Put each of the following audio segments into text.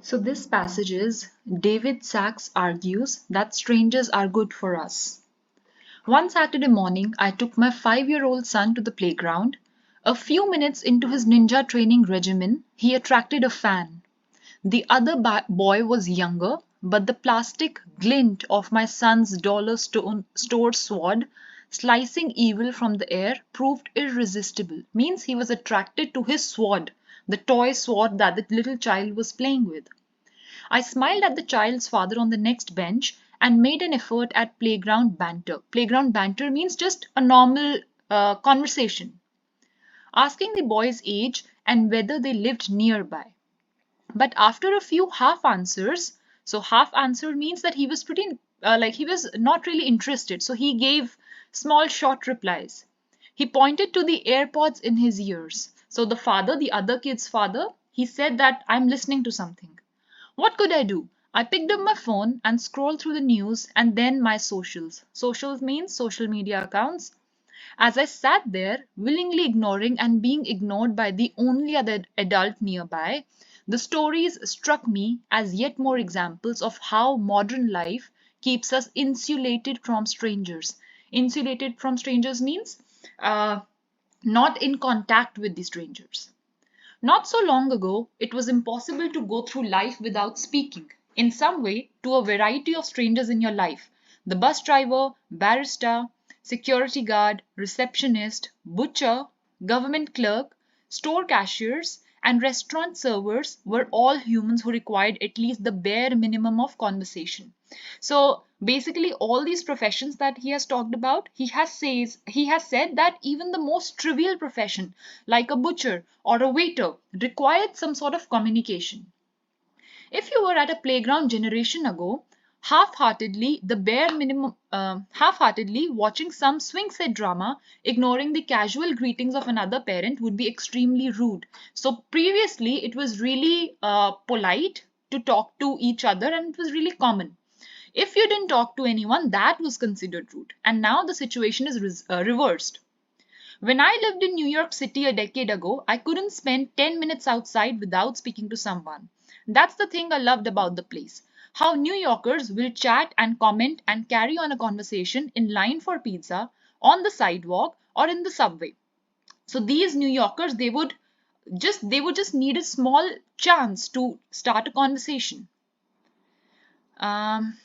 So this passage is David Sachs argues that strangers are good for us. One Saturday morning, I took my 5-year-old son to the playground. A few minutes into his ninja training regimen, he attracted a fan. The other boy was younger, but the plastic glint of my son's dollar store sword slicing evil from the air proved irresistible. Means he was attracted to his sword, the toy sword that the little child was playing with. I smiled at the child's father on the next bench and made an effort at playground banter. Playground banter means just a normal conversation, asking the boy's age and whether they lived nearby. But after a few half answers, so half answer means that he was he was not really interested. So he gave small short replies. He pointed to the AirPods in his ears. So the father, the other kid's father, he said that I'm listening to something. What could I do? I picked up my phone and scrolled through the news and then my socials. Socials means social media accounts. As I sat there, willingly ignoring and being ignored by the only other adult nearby, the stories struck me as yet more examples of how modern life keeps us insulated from strangers. Insulated from strangers means not in contact with the strangers. Not so long ago, it was impossible to go through life without speaking, in some way, to a variety of strangers in your life: the bus driver, barrister, security guard, receptionist, butcher, government clerk, store cashiers, and restaurant servers were all humans who required at least the bare minimum of conversation. So basically, all these professions that he has talked about, he has said that even the most trivial profession, like a butcher or a waiter, required some sort of communication. If you were at a playground generation ago, half-heartedly watching some swing set drama, ignoring the casual greetings of another parent would be extremely rude. So previously, it was really polite to talk to each other, and it was really common. If you didn't talk to anyone, that was considered rude. And now the situation is reversed. When I lived in New York City a decade ago, I couldn't spend 10 minutes outside without speaking to someone. That's the thing I loved about the place. How New Yorkers will chat and comment and carry on a conversation in line for pizza, on the sidewalk, or in the subway. So these New Yorkers, they would just need a small chance to start a conversation. Um,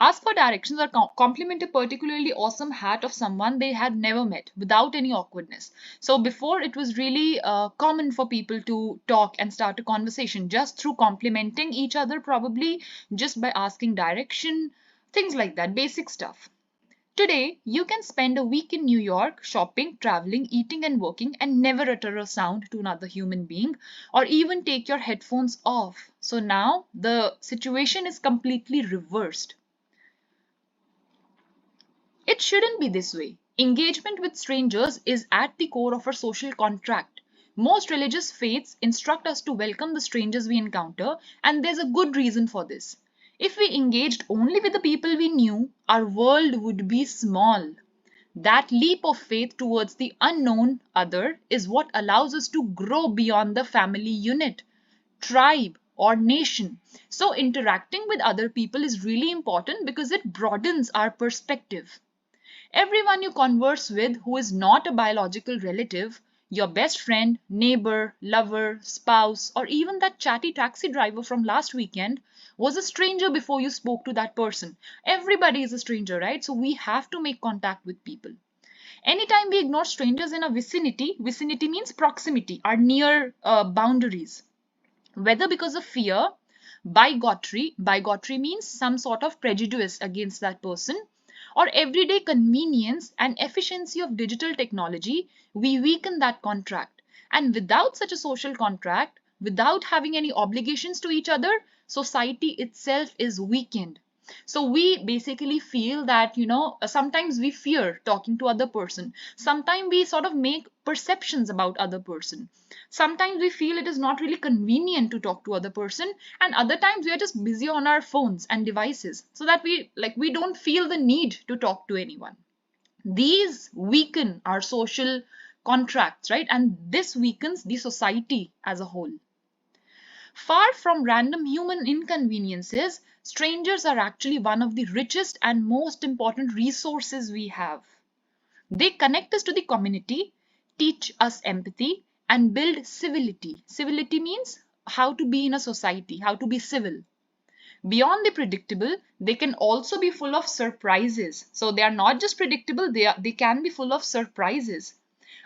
Ask for directions or compliment a particularly awesome hat of someone they had never met without any awkwardness. So before, it was really common for people to talk and start a conversation just through complimenting each other, probably just by asking direction, things like that, basic stuff. Today, you can spend a week in New York shopping, traveling, eating, and working and never utter a sound to another human being or even take your headphones off. So now the situation is completely reversed. It shouldn't be this way. Engagement with strangers is at the core of our social contract. Most religious faiths instruct us to welcome the strangers we encounter, and there's a good reason for this. If we engaged only with the people we knew, our world would be small. That leap of faith towards the unknown other is what allows us to grow beyond the family unit, tribe, or nation. So, interacting with other people is really important because it broadens our perspective. Everyone you converse with who is not a biological relative, your best friend, neighbor, lover, spouse, or even that chatty taxi driver from last weekend was a stranger before you spoke to that person. Everybody is a stranger, right? So we have to make contact with people. Anytime we ignore strangers in our vicinity means proximity, our near boundaries, whether because of fear, bigotry means some sort of prejudice against that person, or everyday convenience and efficiency of digital technology, we weaken that contract. And without such a social contract, without having any obligations to each other, society itself is weakened. So we basically feel that, sometimes we fear talking to other person. Sometimes we sort of make perceptions about other person. Sometimes we feel it is not really convenient to talk to other person, and other times we are just busy on our phones and devices so that we don't feel the need to talk to anyone. These weaken our social contracts, right? And this weakens the society as a whole. Far from random human inconveniences, strangers are actually one of the richest and most important resources we have. They connect us to the community, teach us empathy, and build civility. Civility means how to be in a society, how to be civil. Beyond the predictable, they can also be full of surprises. So they are not just predictable, they can be full of surprises.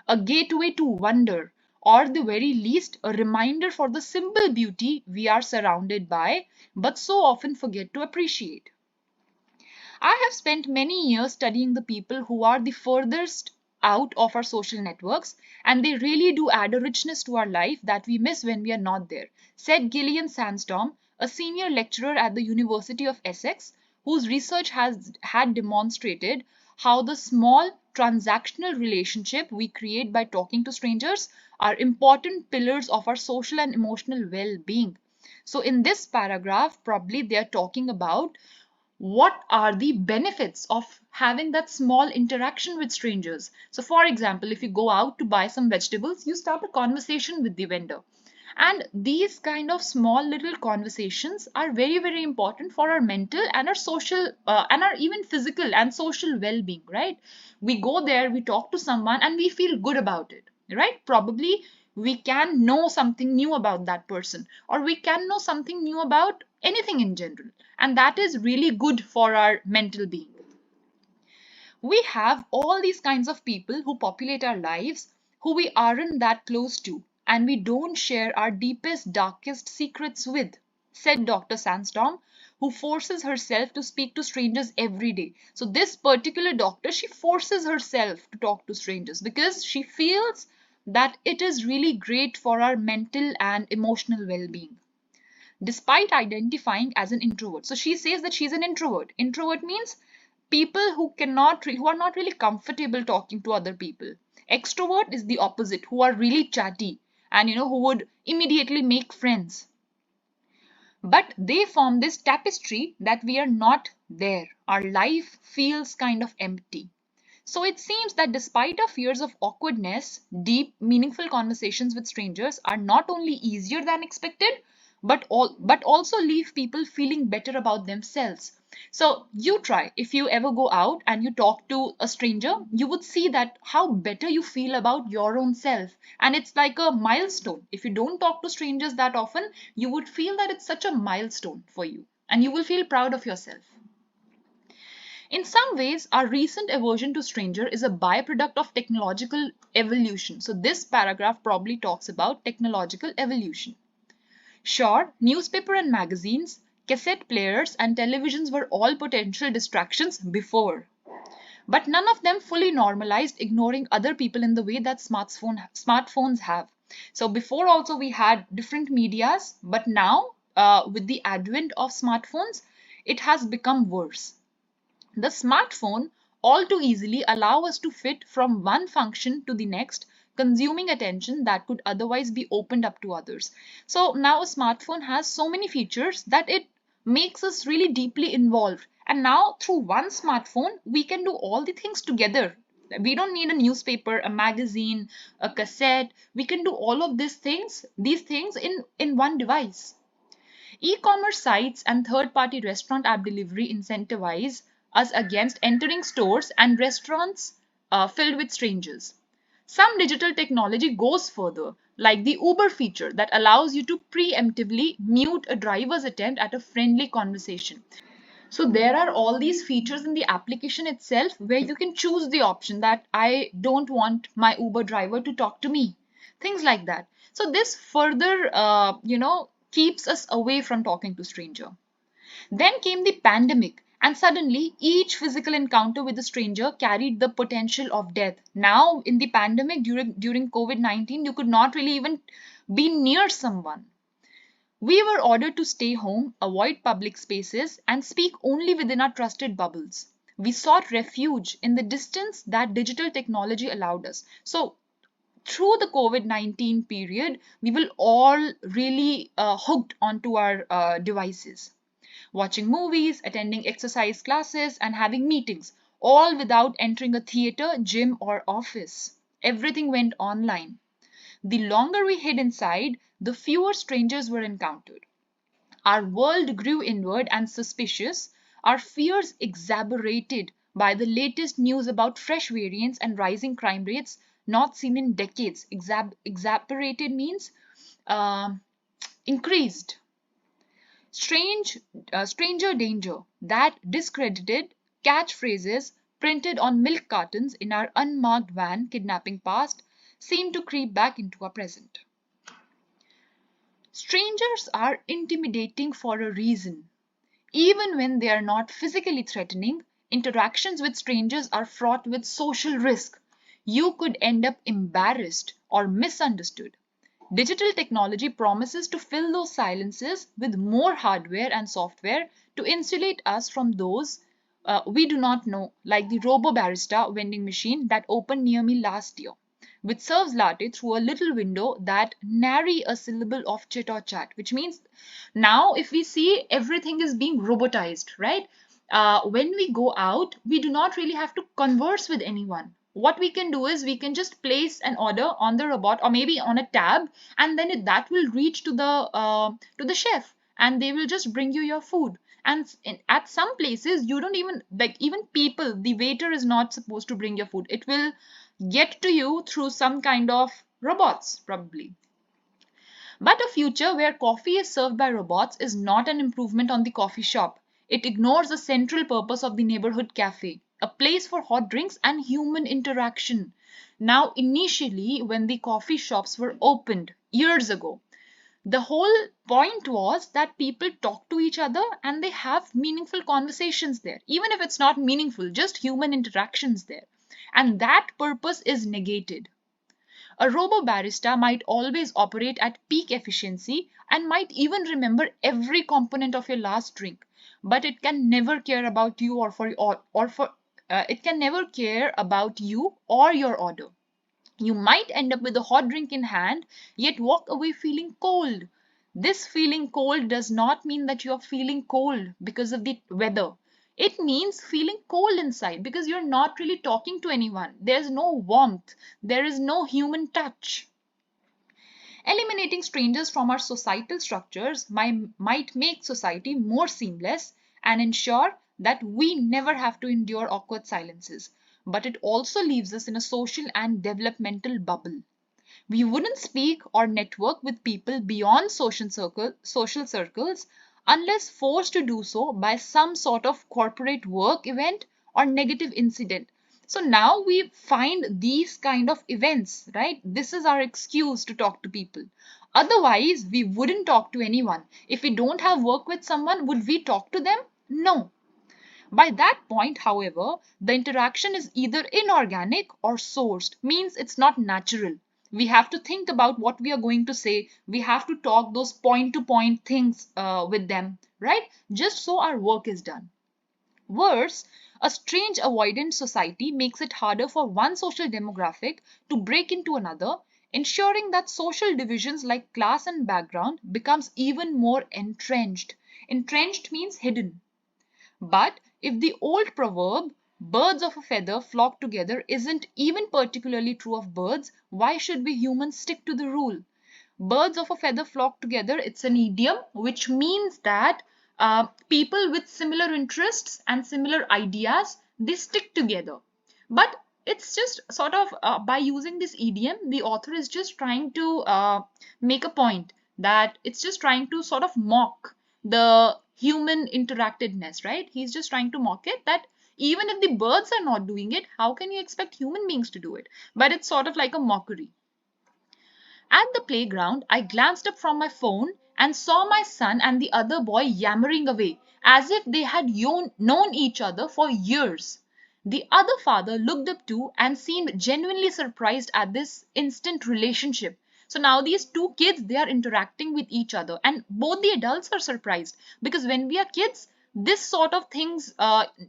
A gateway to wonder, or the very least, a reminder for the simple beauty we are surrounded by, but so often forget to appreciate. I have spent many years studying the people who are the furthest out of our social networks, and they really do add a richness to our life that we miss when we are not there, said Gillian Sandstorm, a senior lecturer at the University of Essex, whose research has had demonstrated how the small transactional relationship we create by talking to strangers are important pillars of our social and emotional well-being. So in this paragraph, probably they are talking about what are the benefits of having that small interaction with strangers. So for example, if you go out to buy some vegetables, you start a conversation with the vendor, and these kind of small little conversations are very important for our mental and our social and our even physical and social well-being, right? We go there, we talk to someone, and we feel good about it, right? Probably we can know something new about that person, or we can know something new about anything in general, and that is really good for our mental being. We have all these kinds of people who populate our lives who we aren't that close to and we don't share our deepest, darkest secrets with, said Dr. Sandstorm, who forces herself to speak to strangers every day. So, this particular doctor, she forces herself to talk to strangers because she feels that it is really great for our mental and emotional well being despite identifying as an introvert. So she says that she's an introvert. Introvert means people who are not really comfortable talking to other people. Extrovert is the opposite, who are really chatty and who would immediately make friends. But they form this tapestry that we are not there. Our life feels kind of empty. So it seems that despite our fears of awkwardness, deep, meaningful conversations with strangers are not only easier than expected, but also leave people feeling better about themselves. So you try, if you ever go out and you talk to a stranger, you would see that how better you feel about your own self. And it's like a milestone. If you don't talk to strangers that often, you would feel that it's such a milestone for you and you will feel proud of yourself. In some ways, our recent aversion to stranger is a byproduct of technological evolution. So this paragraph probably talks about technological evolution. Sure, newspaper and magazines, cassette players and televisions were all potential distractions before. But none of them fully normalized ignoring other people in the way that smartphones have. So before also we had different medias, but now with the advent of smartphones, it has become worse. The smartphone all too easily allow us to fit from one function to the next, consuming attention that could otherwise be opened up to others. So now a smartphone has so many features that it makes us really deeply involved. And now through one smartphone, we can do all the things together. We don't need a newspaper, a magazine, a cassette. We can do all of these things in one device. E-commerce sites and third-party restaurant app delivery incentivize us against entering stores and restaurants filled with strangers. Some digital technology goes further, like the Uber feature that allows you to preemptively mute a driver's attempt at a friendly conversation. So there are all these features in the application itself where you can choose the option that I don't want my Uber driver to talk to me. Things like that. So this further, keeps us away from talking to stranger. Then came the pandemic, and suddenly each physical encounter with a stranger carried the potential of death. Now, in the pandemic, during COVID-19, you could not really even be near someone. We were ordered to stay home, avoid public spaces, and speak only within our trusted bubbles. We sought refuge in the distance that digital technology allowed us. So, through the COVID-19 period, we will all really hooked onto our devices, watching movies, attending exercise classes, and having meetings, all without entering a theater, gym, or office. Everything went online. The longer we hid inside, the fewer strangers were encountered. Our world grew inward and suspicious, our fears exacerbated by the latest news about fresh variants and rising crime rates not seen in decades. Exacerbated means um increased. Stranger danger, that discredited catchphrases printed on milk cartons in our unmarked van kidnapping past seem to creep back into our present. Strangers are intimidating for a reason. Even when they are not physically threatening, interactions with strangers are fraught with social risk. You could end up embarrassed or misunderstood. Digital technology promises to fill those silences with more hardware and software to insulate us from those we do not know, like the Robo Barista vending machine that opened near me last year, which serves latte through a little window that nary a syllable of chit or chat, which means now if we see everything is being robotized, right? When we go out, we do not really have to converse with anyone. What we can do is we can just place an order on the robot or maybe on a tab, and then that will reach to the chef, and they will just bring you your food. And at some places you don't even, like, even people, the waiter is not supposed to bring your food. It will get to you through some kind of robots probably. But a future where coffee is served by robots is not an improvement on the coffee shop. It ignores the central purpose of the neighborhood cafe, a place for hot drinks and human interaction. Now, initially, when the coffee shops were opened years ago, the whole point was that people talk to each other and they have meaningful conversations there. Even if it's not meaningful, just human interactions there. And that purpose is negated. A robo barista might always operate at peak efficiency and might even remember every component of your last drink, but it can never care about you or for it can never care about you or your order. You might end up with a hot drink in hand, yet walk away feeling cold. This feeling cold does not mean that you are feeling cold because of the weather. It means feeling cold inside because you're not really talking to anyone. There's no warmth. There is no human touch. Eliminating strangers from our societal structures might make society more seamless and ensure that we never have to endure awkward silences. But it also leaves us in a social and developmental bubble. We wouldn't speak or network with people beyond social circles unless forced to do so by some sort of corporate work event or negative incident. So now we find these kind of events, right? This is our excuse to talk to people. Otherwise, we wouldn't talk to anyone. If we don't have work with someone, would we talk to them? No. By that point, however, the interaction is either inorganic or sourced, means it's not natural. We have to think about what we are going to say. We have to talk those point to point things with them, right? Just so our work is done. Worse, a strange avoidant society makes it harder for one social demographic to break into another, ensuring that social divisions like class and background becomes even more entrenched. Entrenched means hidden. But if the old proverb, birds of a feather flock together, isn't even particularly true of birds, why should we humans stick to the rule? Birds of a feather flock together, it's an idiom which means that people with similar interests and similar ideas, they stick together. But it's just sort of by using this idiom, the author is just trying to make a point that it's just trying to sort of mock the human interactedness, right? He's just trying to mock it that even if the birds are not doing it, how can you expect human beings to do it? But it's sort of like a mockery. At the playground, I glanced up from my phone and saw my son and the other boy yammering away as if they had known each other for years. The other father looked up too and seemed genuinely surprised at this instant relationship. So now these two kids, they are interacting with each other, and both the adults are surprised because when we are kids, this sort of things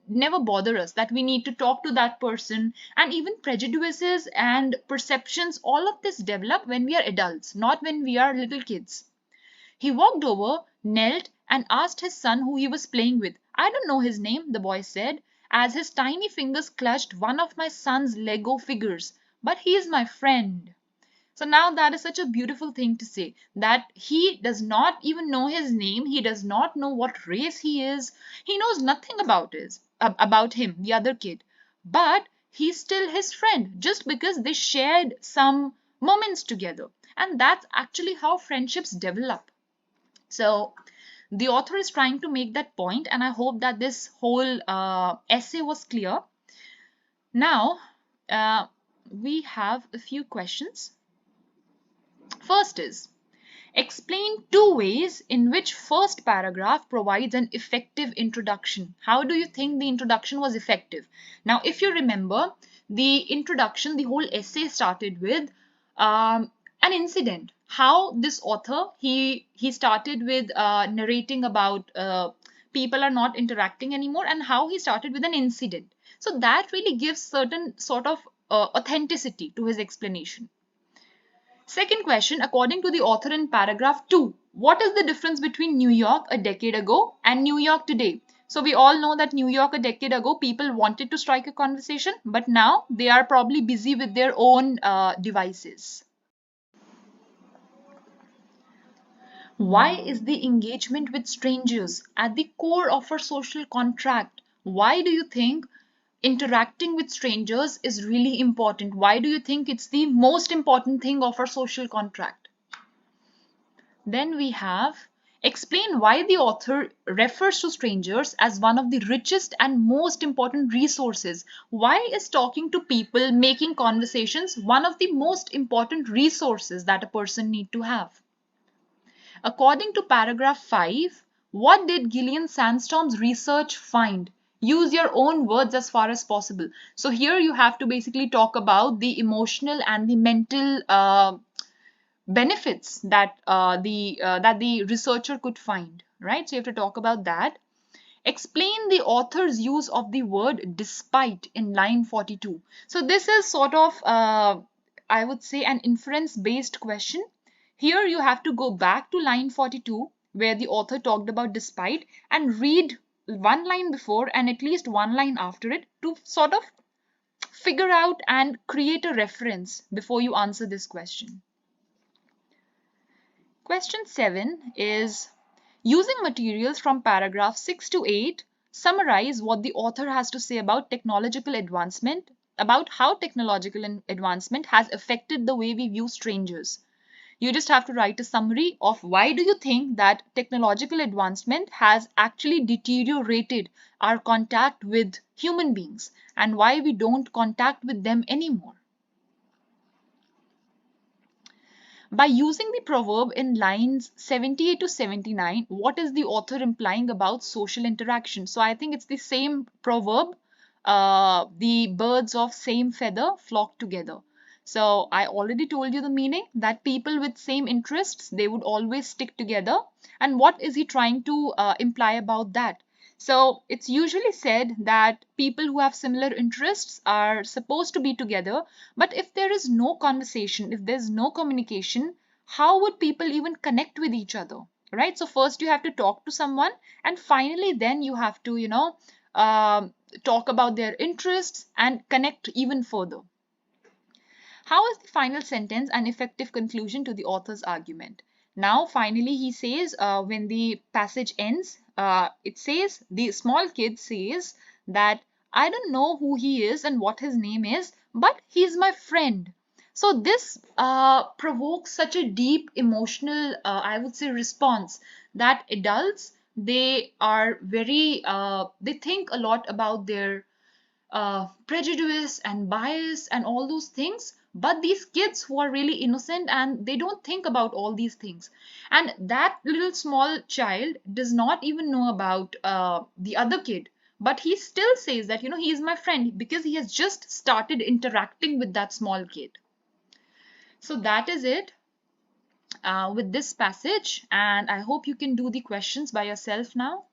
never bother us, that we need to talk to that person, and even prejudices and perceptions, all of this develop when we are adults, not when we are little kids. He walked over, knelt, and asked his son who he was playing with. I don't know his name, the boy said, as his tiny fingers clutched one of my son's Lego figures, but he is my friend. So now that is such a beautiful thing to say, that he does not even know his name, he does not know what race he is, he knows nothing about him, the other kid, but he's still his friend just because they shared some moments together. And that's actually how friendships develop. So the author is trying to make that point, and I hope that this whole essay was clear. Now, we have a few questions. First is, explain two ways in which first paragraph provides an effective introduction. How do you think the introduction was effective? Now, if you remember, the introduction, the whole essay started with an incident. How this author, he started with narrating about people are not interacting anymore, and how he started with an incident. So that really gives certain sort of authenticity to his explanation. Second question, according to the author in paragraph 2, what is the difference between New York a decade ago and New York today? So we all know that New York a decade ago, people wanted to strike a conversation, but now they are probably busy with their own devices. Why is the engagement with strangers at the core of our social contract? Why do you think interacting with strangers is really important? Why do you think it's the most important thing of our social contract? Then we have, explain why the author refers to strangers as one of the richest and most important resources. Why is talking to people, making conversations, one of the most important resources that a person need to have? According to paragraph 5, what did Gillian Sandstorm's research find? Use your own words as far as possible. So here you have to basically talk about the emotional and the mental benefits that the researcher could find, right? So you have to talk about that. Explain the author's use of the word despite in line 42. So this is sort of I would say an inference based question. Here you have to go back to line 42 where the author talked about despite, and read one line before and at least one line after it to sort of figure out and create a reference before you answer this question. Question 7 is, using materials from paragraph 6 to 8, summarize what the author has to say about technological advancement, about how technological advancement has affected the way we view strangers. You just have to write a summary of why do you think that technological advancement has actually deteriorated our contact with human beings and why we don't contact with them anymore. By using the proverb in lines 78 to 79, what is the author implying about social interaction? So I think it's the same proverb, the birds of same feather flock together. So I already told you the meaning, that people with same interests, they would always stick together. And what is he trying to imply about that? So it's usually said that people who have similar interests are supposed to be together, but if there is no conversation, if there's no communication, how would people even connect with each other, right? So first you have to talk to someone, and finally then you have to, talk about their interests and connect even further. How is the final sentence an effective conclusion to the author's argument? Now, finally, he says, when the passage ends, it says, the small kid says that I don't know who he is and what his name is, but he's my friend. So this provokes such a deep emotional, I would say, response that adults, they are very, they think a lot about their prejudice and bias and all those things, but these kids who are really innocent and they don't think about all these things, and that little small child does not even know about the other kid, but he still says that he is my friend because he has just started interacting with that small kid. So that is it with this passage, and I hope you can do the questions by yourself now.